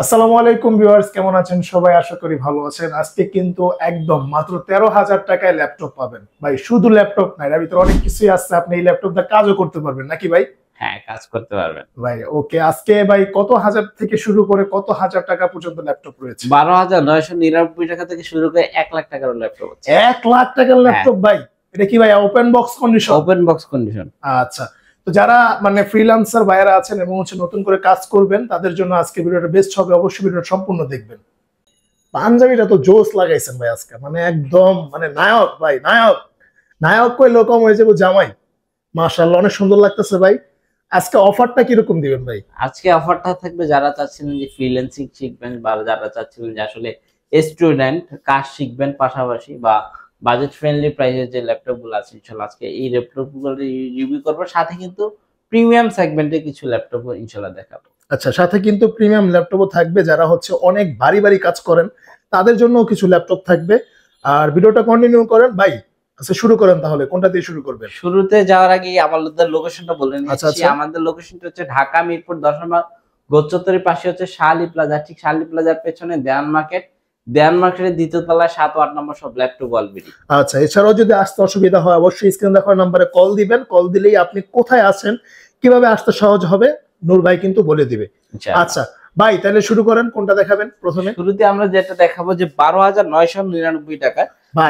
আসসালামু আলাইকুম ভিউয়ার্স, কেমন আছেন সবাই? আশা করি ভালো আছেন। আজকে কিন্তু একদম মাত্র 13,000 টাকায় ল্যাপটপ পাবেন ভাই। শুধু ল্যাপটপ না, এর ভিতরে অনেক কিছুই আছে। আপনি এই ল্যাপটপ দিয়ে কাজও করতে পারবেন নাকি ভাই? হ্যাঁ, কাজ করতে পারবেন। ভাই ওকে, আজকে ভাই কত হাজার থেকে শুরু করে কত হাজার টাকা পর্যন্ত ল্যাপটপ রয়েছে? 12,999 টাকা থেকে শুরু করে 1,00,000 টাকার ল্যাপটপ আছে। 1,00,000 টাকার ল্যাপটপ ভাই? এটা কি ভাই open box condition? Open box condition. আচ্ছা, তো যারা মানে ফ্রিল্যান্সার ভাইরা আছেন এবং নতুন করে কাজ করবেন, তাদের জন্য আজকে ভিডিওটা বেস্ট হবে। অবশ্যই ভিডিওটা সম্পূর্ণ দেখবেন। পাঞ্জাবিটা তো জোস লাগাইছেন ভাই আজকে, মানে একদম মানে নায়ক ভাই, নায়ক। নায়ক কইলেও কম হয়ে যাবো জামাই। মাশাআল্লাহ, অনেক সুন্দর লাগতেছে ভাই। আজকে অফারটা কিরকম দিবেন ভাই? আজকে অফারটা থাকবে যারা চাচ্ছিলেন যে ফ্রিল্যান্সিং শিখবেন বা যারা চাচ্ছিলেন যে আসলে স্টুডেন্ট কাজ শিখবেন পাশাপাশি বা বাজেট ফ্রেন্ডলি প্রাইসের যে ল্যাপটপ গুলো আছে, ইনশাআল্লাহ আজকে এই ল্যাপটপ গুলো রিভিউ করবো। সাথে কিন্তু প্রিমিয়াম সেগমেন্টে কিছু ল্যাপটপ ইনশাআল্লাহ দেখাবো। আচ্ছা, সাথে কিন্তু প্রিমিয়াম ল্যাপটপও থাকবে। যারা হচ্ছে অনেক ভারী ভারী কাজ করেন তাদের জন্য কিছু ল্যাপটপ থাকবে। আর ভিডিওটা কন্টিনিউ করেন ভাই। আচ্ছা, শুরু করেন তাহলে। কোনটা দিয়ে শুরু করবেন? শুরুতে যাওয়ার আগে আমাদের লোকেশনটা বলে আচ্ছা, নিচ্ছি। আচ্ছা। আমাদের লোকেশনটা হচ্ছে ঢাকা মিরপুর 10 নম্বর গোচত্তরের পাশে হচ্ছে শাহালি প্লাজা। ঠিক শাহালি প্লাজার পেছনে দেয়ান মার্কেট, দেয়ান মার্কেটের দ্বিতীয় তলায় 7 ও 8 নম্বর সব ল্যাপটপ অলরেডি। আচ্ছা, এছাড়াও যদি আসতে অসুবিধা হয় অবশ্যই স্ক্রিনে দেখার নম্বরে কল দিবেন। কল দিলেই আপনি কোথায় আছেন, কিভাবে আসতে সহজ হবে নূর ভাই কিন্তু বলে দিবে। আচ্ছা ভাই, তাহলে শুরু করেন। কোনটা দেখাবেন প্রথমে? শুরুতে আমরা যেটা দেখাবো যে 12,999 টাকা।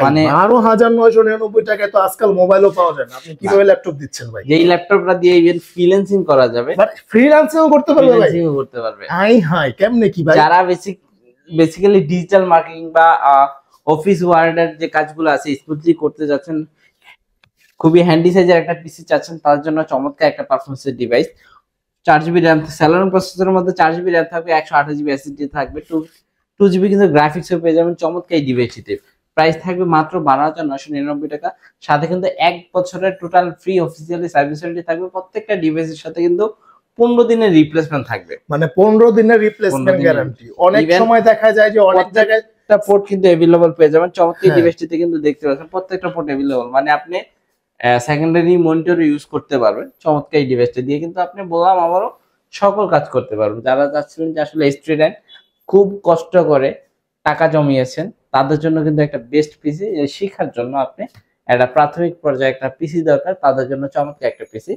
মানে 12,999 টাকায় তো আজকাল মোবাইলও পাওয়া যায় না। আপনি কিভাবে ল্যাপটপ দিচ্ছেন ভাই? এই ল্যাপটপটা দিয়ে ইভেন ফ্রিল্যান্সিং করা যাবে, মানে ফ্রিল্যান্সিংও করতে পারবে ভাই? ফ্রিল্যান্সিংও করতে পারবে। হাই হাই, কেমনে কি ভাই? যারা বেসিক্যালি ডিজিটাল মার্কেটিং বা অফিস ওয়ার্ডের যে কাজগুলো আছে স্মুথলি করতে যাচ্ছেন, খুবই হ্যান্ডি সাইজের একটা পিসি চাচ্ছেন, তার জন্য চমৎকার একটা পারফরমেন্সের ডিভাইস। 4GB র্যাম, স্যালোন প্রসেসরের মধ্যে 4GB র্যাম থাকবে, 128GB এসএসডি থাকবে, 2GB কিন্তু গ্রাফিক্সও পেয়ে যাবেন চমৎকার এই ডিভাইসটিতে। প্রাইস থাকবে মাত্র 12,999 টাকা। সাথে কিন্তু 1 বছরের total free officially service warranty থাকবে। প্রত্যেকটা ডিভাইসের সাথে কিন্তু 15 দিনের রিপ্লেসমেন্ট থাকবে। মানে 15 দিনের রিপ্লেসমেন্ট গ্যারান্টি। অনেক সময় দেখা যায় যে অনেক জায়গায় একটা পোর্ট কিন্তু अवेलेबल পেয়ে যাবেন। চমৎকার ডিভাইসটিতে কিন্তু দেখতে পাচ্ছেন প্রত্যেকটা পোর্ট अवेलेबल, মানে আপনি সেকেন্ডারি মনিটর ইউজ করতে পারবেন। চমৎকার এই ডিভাইসটা দিয়ে কিন্তু আপনি বললাম আবারও সকল কাজ করতে পারবেন। যারা চাচ্ছিলেন যে আসলে স্টুডেন্ট খুব কষ্ট করে টাকা জমিয়েছেন, তাদের জন্য কিন্তু একটা বেস্ট পিসি। শেখার জন্য আপনি একটা প্রাথমিক পর্যায়ে একটা পিসি দরকার, তাদের জন্য চমৎকার একটা পিসি,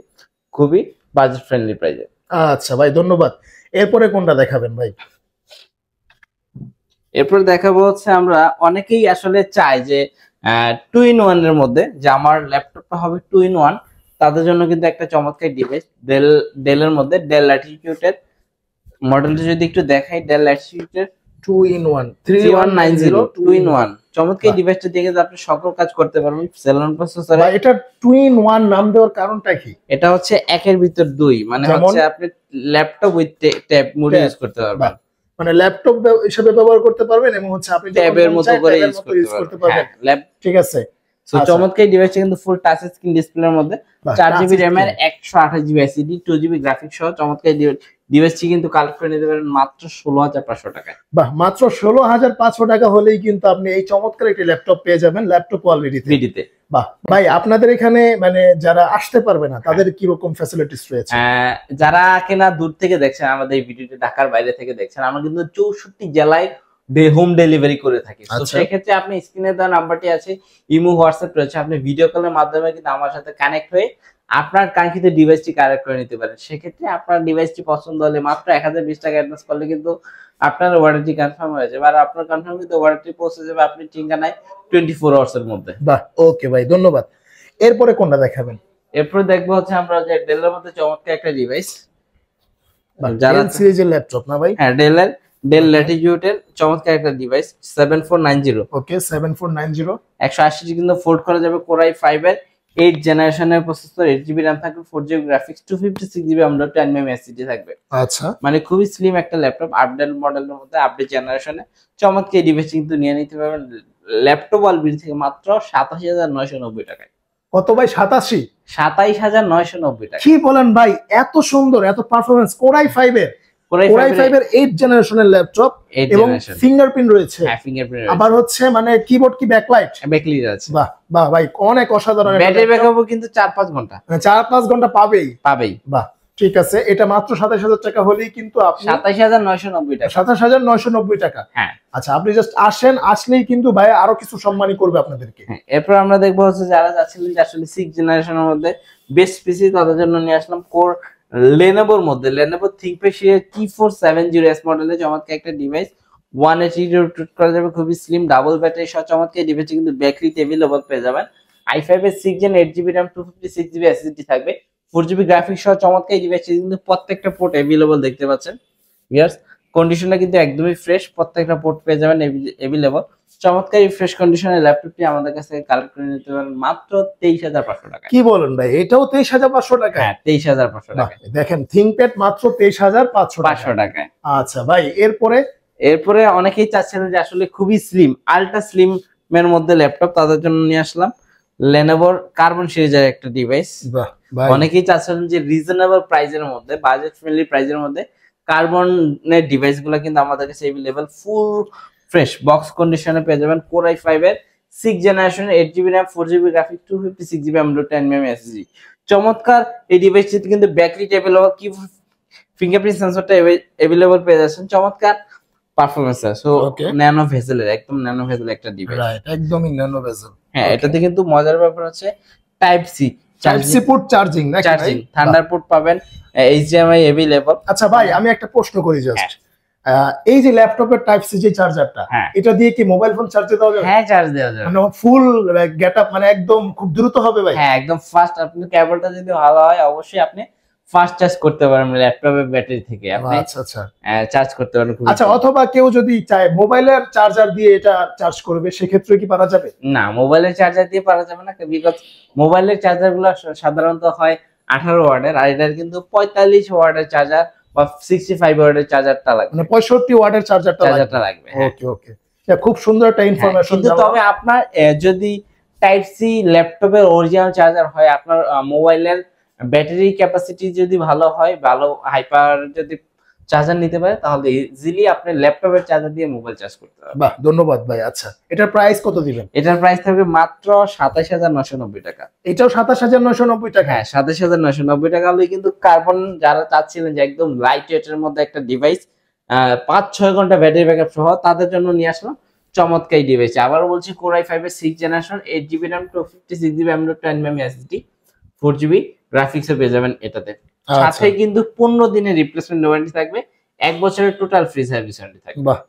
খুবই বাজেট ফ্রেন্ডলি প্রাইসে। আচ্ছা ভাই, ধন্যবাদ। এরপরে কোনটা দেখাবেন ভাই? এরপর দেখাবো হচ্ছে আমরা অনেকেই আসলে চায় যে 2 in 1 এর মধ্যে, যে আমার ল্যাপটপটা হবে 2 in 1। তাদের জন্য কিন্তু একটা চমৎকার ডিভাইস ডেলের মধ্যে ডেল ল্যাটিটিউডের মডেলটা যদি একটু দেখাই, ডেল ল্যাটিটিউডের 2 in 1 3190 2 in 1 চমৎকার ডিভাইসটা দিয়ে কিন্তু আপনি সকল কাজ করতে পারবেন। সেলন প্রসেসরে ভাই, এটা 2 in 1 নাম দেওয়ার কারণটা কি? এটা হচ্ছে একের ভিতর দুই, মানে হচ্ছে আপনি laptop with tab mode use করতে পারবেন, মানে ল্যাপটপ হিসেবে ব্যবহার করতে পারবেন এবং হচ্ছে আপনি ট্যাবের মতো করে ইউজ করতে পারবেন। ঠিক আছে। চমৎকার ডিভাইসটা কিন্তু ফুল টাচ স্ক্রিন ডিসপ্লের মধ্যে, 4GB র্যাম এর 128GB এসএসডি, 2GB গ্রাফিক্স সহ চমৎকার ডিভাইসটি কিন্তু কালেক্ট করে নিতে পারেন মাত্র 16,500 টাকায়। বাহ, মাত্র 16,500 টাকা হলেই কিন্তু আপনি এই চমৎকার একটি ল্যাপটপ পেয়ে যাবেন ল্যাপটপ কোয়ালিটিতে। বাহ ভাই, আপনাদের এখানে মানে যারা আসতে পারবে না তাদের কি রকম ফ্যাসিলিটিস রয়েছে? যারা কিনা দূর থেকে দেখছেন আমাদের এই ভিডিওটি, ঢাকার বাইরে থেকে দেখছেন, আমরা কিন্তু 64 জেলায় হোম ডেলিভারি করে থাকি। তো সেক্ষেত্রে আপনি স্ক্রিনে দেওয়া নাম্বারটি আছে, ইমো হোয়াটসঅ্যাপ রয়েছে, আপনি ভিডিও কলের মাধ্যমে কিন্তু আমার সাথে কানেক্ট হয়ে আপনার কাঙ্ক্ষিত ডিভাইসটি কালেক্ট করে নিতে পারেন। সেক্ষেত্রে আপনার ডিভাইসটি পছন্দ হলে মাত্র 1020 টাকা অ্যাডভান্স করলে কিন্তু আপনার অর্ডারটি কনফার্ম হয়ে যাবে। আর আপনার কনফার্ম কিন্তু অর্ডারটি পৌঁছে যাবে আপনি ঠিকানায় 24 আওয়ার্স এর মধ্যে। বাহ, ওকে ভাই, ধন্যবাদ। এরপরে কোনটা দেখাবেন? এরপর দেখবো হচ্ছে আমরা যে ডেলের মধ্যে চমৎকার একটা ডিভাইস, যারা সিরিজের ল্যাপটপ না ভাই? হ্যাঁ, ডেল ল্যাটিটিউডের চমৎকার একটা ডিভাইস 7490। ওকে, 7490 180 কিন্তু ফোল্ড করা যাবে। Core i5 এর 8 জেনারেশনের প্রসেসর, 8GB RAM থাকবে, 4GB graphics, 256GB আমডট 10mm SSD থাকবে। আচ্ছা, মানে খুবই স্লিম একটা ল্যাপটপ, আপডেট মডেলের মধ্যে, আপডেট জেনারেশনে চমৎকার এই ডিভাইস কিন্তু নিয়ে নিতে পারবেন ল্যাপটপ অলবিডি থেকে মাত্র 87,990 টাকায়। কত ভাই? 87? 27,990 টাকা। কি বলেন ভাই, এত সুন্দর, এত পারফরম্যান্স! Core i5 এর 8 জেনারেশনের ল্যাপটপ এবং ফিঙ্গারপ্রিন্ট রয়েছে। হ্যাঁ, ফিঙ্গারপ্রিন্ট আবার হচ্ছে মানে কিবোর্ড কি ব্যাকলাইট আছে। বাহ বাহ ভাই, অনেক অসাধারণ। ব্যাটারি ব্যাকআপও কিন্তু 4-5 ঘন্টা, 4-5 ঘন্টা পাবেই। বাহ ঠিক আছে, এটা মাত্র 27,000 টাকা হলেই কিন্তু আপনি 27,990 টাকা। 27,990 টাকা। হ্যাঁ আচ্ছা, আপনি জাস্ট আসেন, আসলেই কিন্তু ভাই আরো কিছু সম্মানই করবে আপনাদেরকে। হ্যাঁ, এরপর আমরা দেখবো হচ্ছে যারা চাচ্ছিলেন যে আসলে 6 জেনারেশনের মধ্যে বেস্ট পিসি, তাদের জন্য নিয়ে আসলাম কোর লেনোভোর মধ্যে লেনোভো থিংকপ্যাড T470S মডেলের চমৎকার একটা ডিভাইস। 180 রোটেট করা যাবে, খুবই স্লিম, ডাবল ব্যাটারি সহ চমৎকার ডিভাইসে কিন্তু ব্যাকলিট এভেলেবল পেয়ে যাবেন। i5 এর 6 gen 8GB RAM 256GB SSD থাকবে, 4GB গ্রাফিক্স সহ চমৎকার এই ডিভাইসে কিন্তু প্রত্যেকটা পোর্ট এভেলেবল দেখতে পাচ্ছেন। ভিউয়ার্স, কন্ডিশনটা কিন্তু একদমই ফ্রেশ, প্রত্যেকটা পোর্ট পেয়ে যাবেন এভেলেবল। চমৎকার এই ফ্রেশ কন্ডিশনের ল্যাপটপটি আমাদের কাছে কালেক্ট করে নিতে পারেন মাত্র 23,500 টাকা। কি বলেন ভাই, এটাও 23,500 টাকা? হ্যাঁ 23,500 টাকা। দেখেন, থিংকপ্যাড মাত্র 23,500 টাকায়। আচ্ছা ভাই, এরপরে অনেকেই চাচ্ছেন যে আসলে খুবই স্লিম, আলট্রা স্লিম এর মধ্যে ল্যাপটপ, তাদের জন্য নিয়ে আসলাম লেনোভোর কার্বন সিরিজের একটা ডিভাইস। অনেকেই চাচ্ছেন যে রিজনেবল প্রাইসের মধ্যে, বাজেট ফ্রেন্ডলি প্রাইসের মধ্যে কার্বনের ডিভাইস গুলো কিন্তু আমাদের কাছে এভেলেবল ফুল ফ্রেশ বক্স কন্ডিশনে পেয়ে যাবেন। কোর i5 এর 6 generation 8GB RAM 4GB graphics 256GB M.2 SSD। চমৎকার এই ডিভাইসটিতে কিন্তু ব্যাকলিট এভেলেবল, কি ফিঙ্গারপ্রিন্ট সেন্সরটা এভেলেবল পেয়ে যাচ্ছেন। চমৎকার পারফরম্যান্স আছে। সো ন্যানো ভেসেলের, একদম ন্যানো ভেসেল একটা ডিভাইস। রাইট, একদমই ন্যানো ভেসেল। হ্যাঁ, এটাতে কিন্তু মজার ব্যাপার হচ্ছে টাইপ সি পোর্ট চার্জিং, নাকি চার্জিং, থান্ডার পোর্ট পাবেন, HDMI এভেলেবল। আচ্ছা ভাই, আমি একটা প্রশ্ন করি জাস্ট, এই যে ল্যাপটপের টাইপ সি যে চার্জারটা, এটা দিয়ে কি মোবাইল ফোন চার্জ দেওয়া যাবে? হ্যাঁ, চার্জ দেওয়া যাবে, মানে ফুল গেটআপ, মানে একদম খুব দ্রুত হবে ভাই। হ্যাঁ একদম ফাস্ট। আপনি কেবলটা যদি ভালো হয় অবশ্যই আপনি ফাস্ট চার্জ করতে পারেন ল্যাপটপের ব্যাটারি থেকে, আপনি আচ্ছা চার্জ করতে পারেন। আচ্ছা, অথবা কেউ যদি চায় মোবাইলের চার্জার দিয়ে এটা চার্জ করবে, সেক্ষেত্রে কি পারা যাবে? না, মোবাইলের চার্জার দিয়ে পারা যাবে না, বিকজ মোবাইলের চার্জার গুলো সাধারণত হয় 18 ওয়াটের, আর এটার কিন্তু 45 ওয়াটের চার্জার বা 65 ওয়াটের চার্জারটা লাগবে, মানে 65 ওয়াটের চার্জারটা লাগবে। ওকে ওকে, খুব সুন্দর একটা ইনফরমেশন। কিন্তু তবে আপনার যদি টাইপ সি ল্যাপটপের অরিজিনাল চার্জার হয়, আপনার মোবাইলের ব্যাটারি ক্যাপাসিটি যদি ভালো হয়, ভালো হাইপার যদি চার্জার নিতে পারে, তাহলে ইজিলি আপনি ল্যাপটপের চার্জার দিয়ে মোবাইল চার্জ করতে পারবেন। বাহ, ধন্যবাদ ভাই। আচ্ছা, এটার প্রাইস কত দিবেন? এটার প্রাইস থাকবে মাত্র 27,990 টাকা। এটাও 27,990 টাকা? হ্যাঁ, 27,990 টাকা হলে কিন্তু কার্বন যারা চাচ্ছিলেন যে একদম লাইট ওয়েটের মধ্যে একটা ডিভাইস, 5-6 ঘন্টা ব্যাটারি ব্যাকআপ সহ, তাদের জন্য নিয়ে আসলাম চমৎকার এই ডিভাইস। আবার বলছি, কোর i5 এর 6 generation 8GB RAM 256GB M.2 SSD 4GB graphics পেয়ে যাবেন এটাতে। সাথে কিন্তু 15 দিনের রিপ্লেসমেন্ট ওয়ারেন্টি থাকবে, 1 বছরের টোটাল ফ্রি সার্ভিস ওয়ারেন্টি থাকবে। বাহ,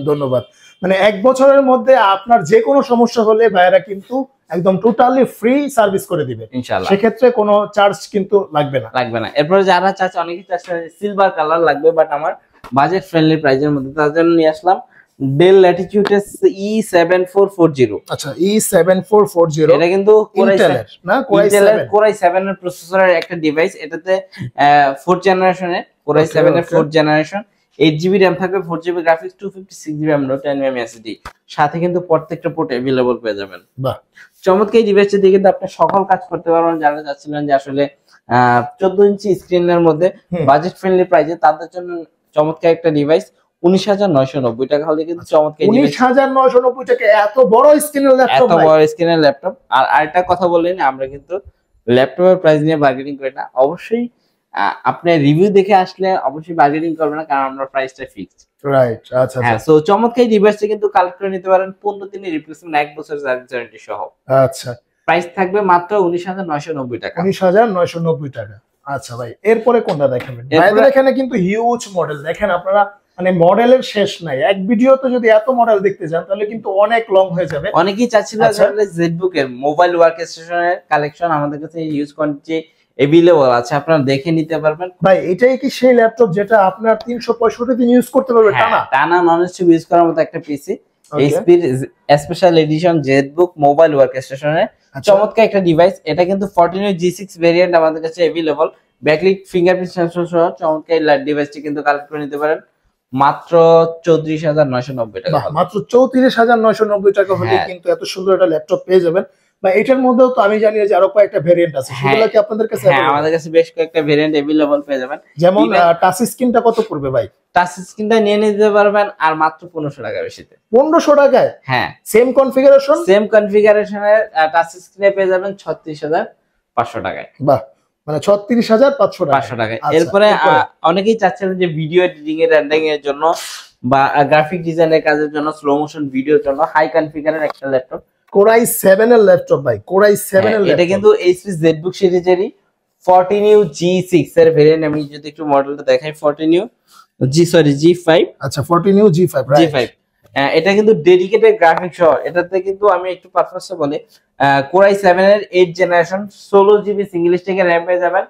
ধন্যবাদ। মানে 1 বছরের মধ্যে আপনার যে কোনো সমস্যা হলে ভাইরা কিন্তু একদম টোটালি ফ্রি সার্ভিস করে দিবে ইনশাআল্লাহ। সেক্ষেত্রে কোনো চার্জ কিন্তু লাগবে না। এরপর যারা চাচ্ছে, অনেকেই চাচ্ছে সিলভার কালার লাগবে, বাট আমার বাজেট ফ্রেন্ডলি প্রাইসের মধ্যে, তার জন্য নিয়ে আসলাম ডেল ল্যাটিটিউড E7440। আচ্ছা, E7440 এটা কিন্তু Intel Core i7 এর প্রসেসরের একটা ডিভাইস। এটাতে 4th জেনারেশনের Core i7 এর 4th জেনারেশন 8GB RAM থাকবে, 4GB graphics 256GB M.2 SSD, সাথে কিন্তু প্রত্যেকটা পোর্ট अवेलेबल পেয়ে যাবেন। বাহ, চমৎকার এই ডিভাইসটা দিয়ে কিন্তু আপনি সকল কাজ করতে পারবেন। যারা চাচ্ছিলেন যে আসলে 14 ইঞ্চি স্ক্রিনের মধ্যে বাজেট ফ্রেন্ডলি প্রাইসে, তাদের জন্য চমৎকার একটা ডিভাইস। 19,990 টাকা হলে কিন্তু চমৎকার 19,990 টাকা এত বড় স্ক্রিনের ল্যাপটপ। আর আরেকটা কথা বললেন, আমরা কিন্তু ল্যাপটপের প্রাইস নিয়ে বার্গেনিং করি না। অবশ্যই আপনি রিভিউ দেখে আসলে অবশ্যই বার্গেনিং করবেন না, কারণ আমরা প্রাইসটা ফিক্সড। রাইট, আচ্ছা। হ্যাঁ, সো চমৎকার এই ডিভাইসটা কিন্তু কালেক্ট করে নিতে পারেন 15 দিনের রিপ্লেসমেন্ট, 1 বছরের সার্ভিস ওয়ারেন্টি সহ। আচ্ছা, প্রাইস থাকবে মাত্র 19,990 টাকা। 19,990 টাকা। আচ্ছা ভাই, এরপরে কোনটা দেখাবেন? ভাইদের এখানে কিন্তু হিউজ মডেল, দেখেন আপনারা, মানে মডেলের শেষ নাই। এক ভিডিওতে যদি এত মডেল দেখতে যান তাহলে কিন্তু অনেক লং হয়ে যাবে। অনেকেই চাচ্ছিল আসলে জেডবুক এর মোবাইল ওয়ার্ক স্টেশনের কালেকশন আমাদের কাছে ইউজ কোয়ান্টিটি अवेलेबल আছে, আপনারা দেখে নিতে পারবেন। ভাই, এটাই কি সেই ল্যাপটপ যেটা আপনার 365 দিন ইউজ করতে পারবে টানা ননস্টপ ইউজ করার মতো একটা পিসি? এইচপির special edition ZBook mobile work স্টেশনের চমৎকার একটা ডিভাইস। এটা কিন্তু 14 G6 ভেরিয়েন্ট আমাদের কাছে अवेलेबल, ব্যাকলিট ফিঙ্গারপ্রিন্ট সেন্সর সহ চমৎকার এই ডিভাইসটি কিন্তু কালেক্ট করে নিতে পারেন মাত্র 34,990 টাকা। মাত্র 34,990 টাকা হলে কিন্তু এত সুন্দর একটা ল্যাপটপ পেয়ে যাবেন। বা এটার মধ্যেও তো আমি জানি যে আরো কয়েকটা ভেরিয়েন্ট আছে, সেগুলো কি আপনাদের কাছে? হ্যাঁ, আমাদের কাছে বেশ কয়েকটা ভেরিয়েন্ট अवेलेबल পেয়ে যাবেন। যেমন টাচ স্ক্রিনটা কত পড়বে ভাই? টাচ স্ক্রিনটা নিয়ে নিতে পারবেন আর মাত্র 1500 টাকা বেশিতে। 1500 টাকায়? হ্যাঁ, সেম কনফিগারেশনের টাচ স্ক্রিনে পেয়ে যাবেন 36,500 টাকায়। বাহ, মানে 36,500 টাকা। 500 টাকা। এরপরে অনেকেই চাচ্ছিলেন যে ভিডিও এডিটিং এর রেন্ডারিং এর জন্য বা গ্রাফিক ডিজাইনের কাজের জন্য, স্লো মোশন ভিডিওর জন্য হাই কনফিগারের একটা ল্যাপটপ, Core i7 এর ল্যাপটপ ভাই, Core i7 এর ল্যাপটপ। এটা কিন্তু এইচপি জেটবুক সিরিজেরই 14U G6 এর ভেরিয়েন্ট। আমি যদি একটু মডেলটা দেখাই, 14U G5। আচ্ছা 14U G5 রাইট। G5 এটা কিন্তু ডেডিকেটেড গ্রাফিক্স সহ। এটাতে কিন্তু আমি একটু পারফরম্যান্স বলি, Core i7 এর 8 জেনারেশন 16GB সিঙ্গেল স্টিকের র‍্যাম পেয়ে যাবেন।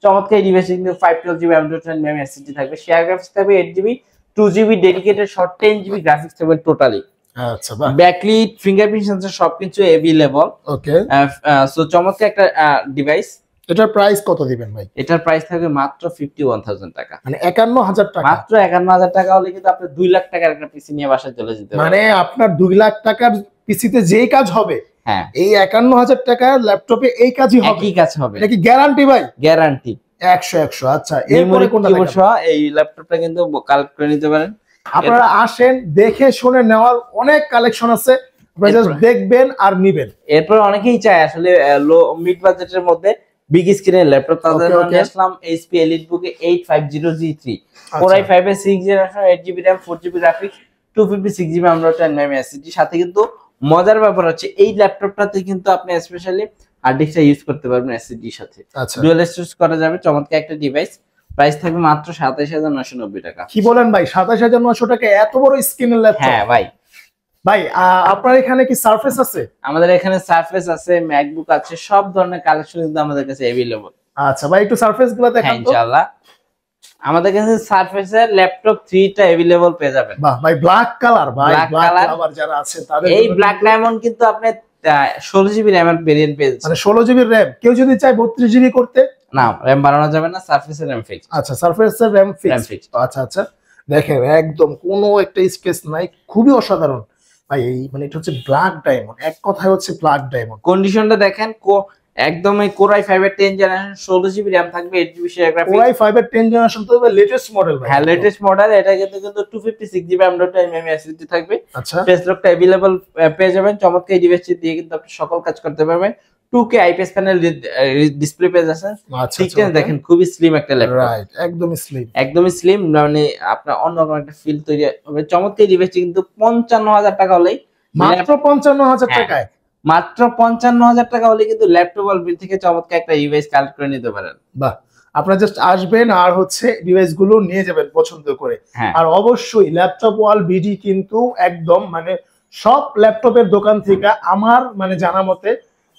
চমৎকার এই ডিভাইসে কিন্তু 512GB M.2 SSD থাকবে, শেয়ার গ্রাফিক্স থাকবে 8GB, 2GB dedicated short 10GB graphics থাকবে টোটালি। আচ্ছা বাহ। ব্যাকলিট, ফিঙ্গারপ্রিন্ট সেন্সর সবকিছু अवेलेबल। ওকে, সো চমৎকার একটা ডিভাইস। এটার প্রাইস কত দিবেন ভাই? এটার প্রাইস থাকবে মাত্র 51,000 টাকা, মানে 51,000 টাকা। মাত্র 51,000 টাকা হলে কিন্তু আপনি 2 লাখ টাকার একটা পিসি নিয়ে বাসায় চলে যেতে পারবেন। মানে আপনার 2 লাখ টাকার পিসিতে যেই কাজ হবে, হ্যাঁ, এই 51,000 টাকার ল্যাপটপে এই কাজই হবে। একই কাজ হবে। এটা কি গ্যারান্টি ভাই? গ্যারান্টি 100। আচ্ছা, এরপরে কোনটা কিবোর্ড সহ এই ল্যাপটপটা কিন্তু কালেক্ট করে নিতে পারেন। আপনারা আসেন, দেখে শুনে নেওয়ার অনেক কালেকশন আছে, আপনারা জাস্ট দেখবেন আর নিবেন। এরপর অনেকেই চায় আসলে লো মিড বাজেটের মধ্যে বিগ স্ক্রিনের ল্যাপটপ, তাদের জন্য আসলাম HP EliteBook 850G3 Core i5 এর 6 generation, 8GB RAM, 4GB graphics, 256GB M.2 SSD। সাথে কিন্তু মজার ব্যাপার হচ্ছে এই ল্যাপটপটাতে কিন্তু আপনি স্পেশালি হার্ড ডিস্কটা ইউজ করতে পারবেন SSD এর সাথে, ডুয়াল স্টোরেজ করা যাবে। চমৎকার একটা ডিভাইস, প্রাইস থাকবে মাত্র 27,990 টাকা। কি বলেন ভাই, 27,900 টাকা এত বড় স্ক্রিনের ল্যাপটপ? হ্যাঁ ভাই। ভাই আপনার এখানে কি সারফেস আছে? আমাদের এখানে সারফেস আছে, ম্যাকবুক আছে, সব ধরনের কালেকশন কিন্তু আমাদের কাছে अवेलेबल। আচ্ছা ভাই, একটু সারফেস গুলো দেখান তো। ইনশাআল্লাহ আমাদের কাছে সারফেসের ল্যাপটপ 3 টা अवेलेबल পেয়ে যাবেন। বাহ ভাই, ব্ল্যাক কালার ভাই, ব্ল্যাক আবার যারা আছে তাদের এই ব্ল্যাক ডায়মন্ড কিন্তু আপনি 16GB RAM এর ভেরিয়েন্ট পেয়ে যাচ্ছেন, মানে 16GB RAM। কেউ যদি চায় 32GB করতে, না RAM বাড়ানো যাবে না, সারফেসের RAM ফিক্স। আচ্ছা, সারফেসের RAM ফিক্স। আচ্ছা দেখেন, একদম কোনো একটা স্পেস নাই, খুবই অসাধারণ ভাই। এই মানে এটা হচ্ছে ব্ল্যাক ডায়মন্ড, এক কথায় হচ্ছে ব্ল্যাক ডায়মন্ড। কন্ডিশনটা দেখেন, একদম এই Core i5 এর 10 জেনারেশন, 16GB RAM থাকবে, 8GB share graphics. Core i5 এর 10 জেনারেশন তো লেটেস্ট মডেল ভাই। হ্যাঁ, লেটেস্ট মডেল। এটা কিন্তু 256GB M.2 SSD থাকবে। আচ্ছা, ফেস লকটা अवेलेबल পেয়ে যাবেন। চমৎকার এই ডিভাইসটি দিয়ে কিন্তু আপনি সকল কাজ করতে পারবেন। 2K IPS প্যানেল ডিসপ্লে পেয়ে যাচ্ছেন। ঠিকঠাক দেখেন, খুবই স্লিম একটা ল্যাপটপ। রাইট, একদমই স্লিম, মানে আপনার অন্যরকম একটা ফিল তৈরি হবে। চমৎকার এই ডিভাইসটি কিন্তু 55,000 টাকা হলেই, মাত্র 55,000 টাকায়, মাত্র 55,000 টাকা হলে কিন্তু ল্যাপটপ অলবিল থেকে চমৎকার একটা ডিভাইস কালেক্ট করে নিতে পারেন। বাহ, আপনারা জাস্ট আসবেন আর হচ্ছে ডিভাইস গুলো নিয়ে যাবেন পছন্দ করে। আর অবশ্যই ল্যাপটপ ওয়াল বিডি কিন্তু একদম মানে সব ল্যাপটপের দোকান থেকে আমার মানে জানা মতে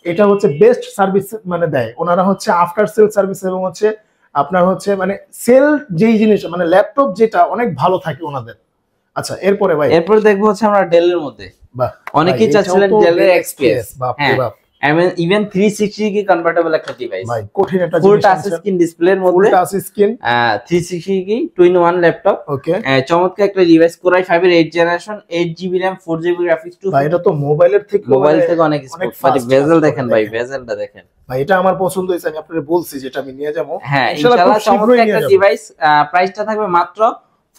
এটা হচ্ছে বেস্ট সার্ভিস মানে দেয় ওনারা, হচ্ছে আফটার সেল সার্ভিস এবং হচ্ছে আপনার হচ্ছে মানে সেল যেই জিনিস মানে ল্যাপটপ যেটা অনেক ভালো থাকে ওনাদের। আচ্ছা, এরপরে ভাই, এরপর দেখবো হচ্ছে আমরা ডেলের মধ্যে। বাহ, অনেকেই চাচ্ছিলেন ডেলের XPS, বাপ রে বাপ, ইভেন 360 কি কনভার্টেবল একটা ডিভাইস ভাই, কঠিন একটা ফুল টাচ স্ক্রিন ডিসপ্লের মধ্যে, ফুল টাচ স্ক্রিন 360 কি 2-in-1 ল্যাপটপ। ওকে, চমৎকার একটা ডিভাইস, Core i5 এর 8 generation, 8GB RAM, 4GB graphics. ভাই এটা তো মোবাইল থেকে অনেক স্মুথ। বেজেল দেখেন ভাই, বেজেলটা দেখেন ভাই, এটা আমার পছন্দ হয়েছে। আমি আপনাদের বলছি যেটা আমি নিয়ে যাবো। হ্যাঁ ইনশাআল্লাহ, চমৎকার একটা ডিভাইস। প্রাইসটা থাকবে মাত্র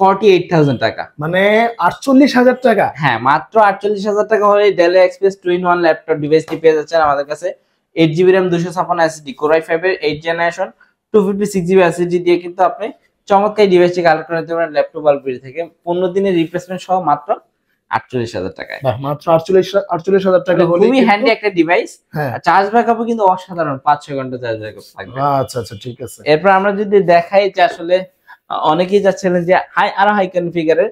48,000 টাকা, মানে 48,000 টাকা। হ্যাঁ, মাত্র 48,000 টাকা হলে ডেল এক্সপ্রেস 2-in-1 ল্যাপটপ ডিভাইসটি পেয়ে যাচ্ছেন আমাদের কাছে। 8GB RAM, 256 SSD, Core i5 এর 8 জেনারেশন, 256GB SSD দিয়ে কিন্তু আপনি চমৎকার ডিভাইসটি কালেক্ট করে নিতে পারেন ল্যাপটপ অলবিল থেকে 15 দিনের রিপ্লেসমেন্ট সহ মাত্র 48,000 টাকায়। মাত্র 48,000 টাকা হলে খুবই হ্যান্ডি একটা ডিভাইস। চার্জ ব্যাকআপও কিন্তু অসাধারণ, 5-6 ঘন্টা চার্জ ব্যাকআপ থাকবে। আচ্ছা ঠিক আছে। এরপর আমরা যদি দেখাই যে আসলে অনেকেই যাচ্ছিলেন যে হাই কনফিগারের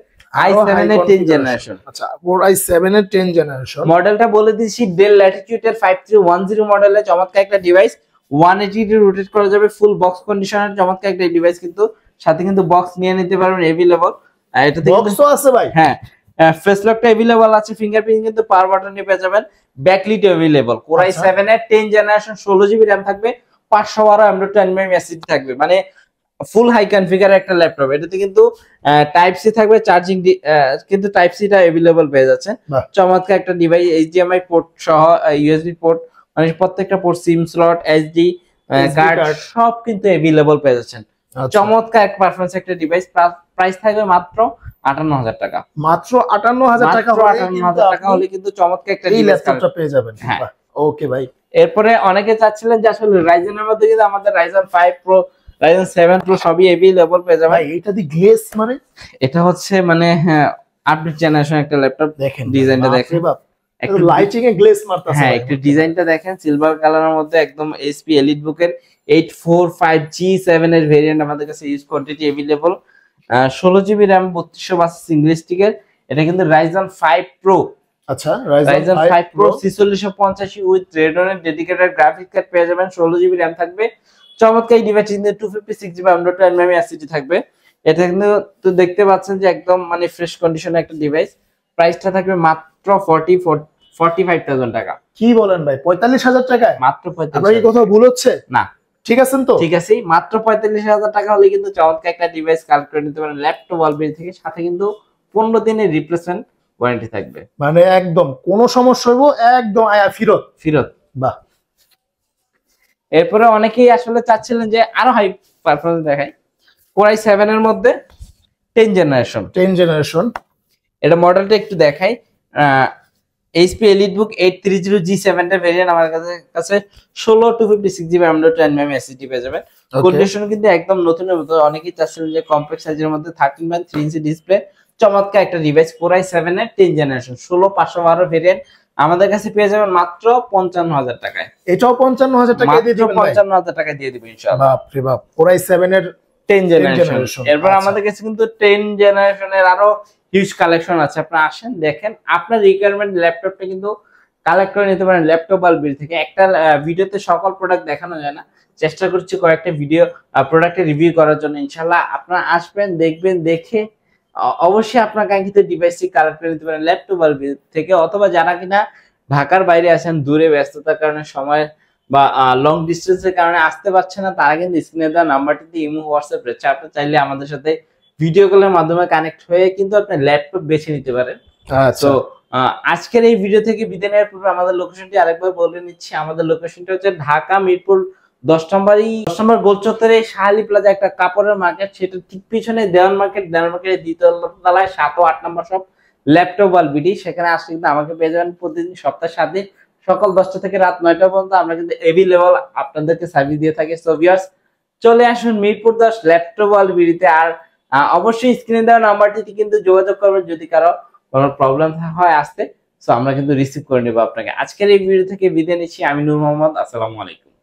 i7 এর 10 জেনারেশন। আচ্ছা, Core i7 এর 10 জেনারেশন মডেলটা বলে দিচ্ছি, ডেল ল্যাটিটিউড এর 5310 মডেলের চমৎকার একটা ডিভাইস, 180 ডিগ্রি রোটেট করা যাবে, ফুল বক্স কন্ডিশনের চমৎকার একটা ডিভাইস। কিন্তু সাথে কিন্তু বক্স নিয়ে নিতে পারবেন अवेलेबल। এটাতে বক্সও আছে ভাই। হ্যাঁ, ফেস লকটা अवेलेबल আছে, ফিঙ্গারপ্রিন্ট কিন্তু পাওয়ার বাটন পেয়ে যাবেন, ব্যাকলিট अवेलेबल। Core i7 এর 10 জেনারেশন, 16GB RAM থাকবে, 512 M.2 SSD থাকবে, মানে ফুল হাই কনফিগারের একটা ল্যাপটপ। এটাতে কিন্তু টাইপ সি থাকবে, চার্জিং কিন্তু টাইপ সিটা अवेलेबल পেয়ে যাচ্ছে। চমৎকার একটা ডিভাইস, HDMI পোর্ট সহ USB পোর্ট, মানে প্রত্যেকটা পোর্ট, সিম স্লট, SD কার্ড সব কিন্তু अवेलेबल পেয়ে যাচ্ছেন। চমৎকার এক পারফরম্যান্স একটা ডিভাইস। প্রাইস থাকবে মাত্র 58,000 টাকা, মাত্র 58,000 টাকা। 58,000 টাকা হলে কিন্তু চমৎকার একটা এই ল্যাপটপটা পেয়ে যাবেন। ওকে ভাই, এরপরে অনেকে চাচ্ছিলেন যে আসলে রাইজেনের মধ্যে কিন্তু আমাদের রাইজেন 5 প্রো, রাইজেন 7 প্রো সবই अवेलेबल পেয়ে যাবেন। ভাই এটা দি গ্লেস মানে এটা হচ্ছে মানে হ্যাঁ আপডেট জেনারেশন একটা ল্যাপটপ। দেখেন ডিজাইনটা দেখেন, একটু লাইটিং এ গ্লেস মারতাছে। হ্যাঁ একটু ডিজাইনটা দেখেন, সিলভার কালারের মধ্যে একদম এইচপি এলিট বুকের 845G7 এর ভেরিয়েন্ট আমাদের কাছে use quantity available. 16GB RAM 3200 single স্টিকের। এটা কিন্তু রাইজেন 5 প্রো। আচ্ছা রাইজেন 5 প্রো 4650 উইথ রেডনের ডেডিকেটেড গ্রাফিক কার্ড পেয়ে যাবেন, 16GB RAM থাকবে। চমৎকার এই ডিভাইস কিন্তু 256GB M.2 এসএসডি থাকবে। এটা কিন্তু তো দেখতে পাচ্ছেন যে একদম মানে ফ্রেশ কন্ডিশনের একটা ডিভাইস। প্রাইসটা থাকবে মাত্র 45,000 টাকা। কি বলেন ভাই 45,000 টাকায়? মাত্র 45,000। আপনার কি কথা ভুল হচ্ছে? না ঠিক আছেন তো? ঠিক আছে, মাত্র 45,000 টাকা হলে কিন্তু চমৎকার একটা ডিভাইস কালেক্ট করে নিতে পারেন ল্যাপটপ ওয়ালবেরি থেকে। সাথে কিন্তু 15 দিনের রিপ্লেসমেন্ট ওয়ারেন্টি থাকবে। মানে একদম কোনো সমস্যা হইব একদম আয়া ফিরত। বাহ। এরপরে অনেকেই আসলে চাচ্ছিলেন যে আরো হাই পারফরম্যান্স দেখায়, Core i7 এর মধ্যে 10 জেনারেশন। এটা মডেলটা একটু দেখাই। HP EliteBook 830G7 এর ভেরিয়েন্ট আমার কাছে 16 256GB M.2 এসএসডি পেয়ে যাবেন। কন্ডিশন কিন্তু একদম নতুনের মতো। অনেকেই চাচ্ছিলেন যে কম্প্যাক্ট সাইজের মধ্যে 13.3 ইঞ্চি ডিসপ্লে, চমৎকার একটা ডিভাইস। Core i7 এর 10 জেনারেশন 16512 ভেরিয়েন্ট আমাদের কাছে পেয়ে যাবেন মাত্র 55,000 টাকায়। এটাও 55,000 টাকায় দিয়ে দিবেন ভাই? 55,000 টাকায় দিয়ে দিবেন ইনশাআল্লাহ। বাপ রে বাপ। Core i7 এর 10 জেনারেশন। এরপর আচ্ছা। আমাদের কাছে কিন্তু 10 জেনারেশনের আরো হিউজ কালেকশন আছে। আপনারা আসেন দেখেন, আপনার রিকোয়ারমেন্ট ল্যাপটপটা কিন্তু কালেক্ট করে নিতে পারেন ল্যাপটপ ওয়ালবেরি থেকে। একটা ভিডিওতে সকল প্রোডাক্ট দেখানো যায় না, চেষ্টা করছি কয়েকটা ভিডিও প্রোডাক্টের রিভিউ করার জন্য। ইনশাআল্লাহ আপনারা আসবেন, দেখবেন, দেখে অবশ্যই আপনার কাঙ্ক্ষিত ডিভাইসটি কালেক্ট করে নিতে পারেন ল্যাপটপ ওয়ালবেরি থেকে। অথবা যারা কিনা ঢাকার বাইরে আছেন, দূরে ব্যস্ততার কারণে সময় বা লং ডিস্টেন্সের কারণে আসতে পারছে না, তারা কিন্তু স্ক্রিনে দেওয়া নাম্বারটিতে ইমো হোয়াটসঅ্যাপ রয়েছে। আপনি চাইলে আমাদের সাথে ভিডিও কলের মাধ্যমে কানেক্ট হয়ে কিন্তু আপনি ল্যাপটপ বেছে নিতে পারেন। তো আজকের এই ভিডিও থেকে বিদায় নেওয়ার পূর্বে আমাদের লোকেশনটি আরেকবার বলে নিচ্ছি। আমাদের লোকেশনটা হচ্ছে ঢাকা মিরপুর 10 নম্বর গোল চত্বরে শাহালি প্লাজা একটা কাপড়ের মার্কেট, সেটা ঠিক পিছনে দেওয়ান মার্কেটের দ্বিতীয় তলায় 7 ও 8 নম্বর সব ল্যাপটপ ওয়ালবেরি। সেখানে আসলে কিন্তু আমাকে পেয়ে যাবেন প্রতিদিন সপ্তাহে 7 দিন সকাল 10টা থেকে রাত 9টা পর্যন্ত। আমরা কিন্তু अवेलेबल আপনাদেরকে সার্ভিস দিয়ে থাকি। সো ভিউয়ার্স চলে আসুন মিরপুর 10 ল্যাপটপ ওয়ালবেরিতে। আর অবশ্যই স্ক্রিনে দেওয়া নাম্বারটিতে কিন্তু যোগাযোগ করবেন যদি কারো কোনো প্রবলেম হয় আসতে। সো আমরা কিন্তু রিসিভ করে নেব আপনাকে। আজকের এই ভিডিও থেকে বিদায় নিচ্ছি। আমি নূর মোহাম্মদ। আসসালামু আলাইকুম।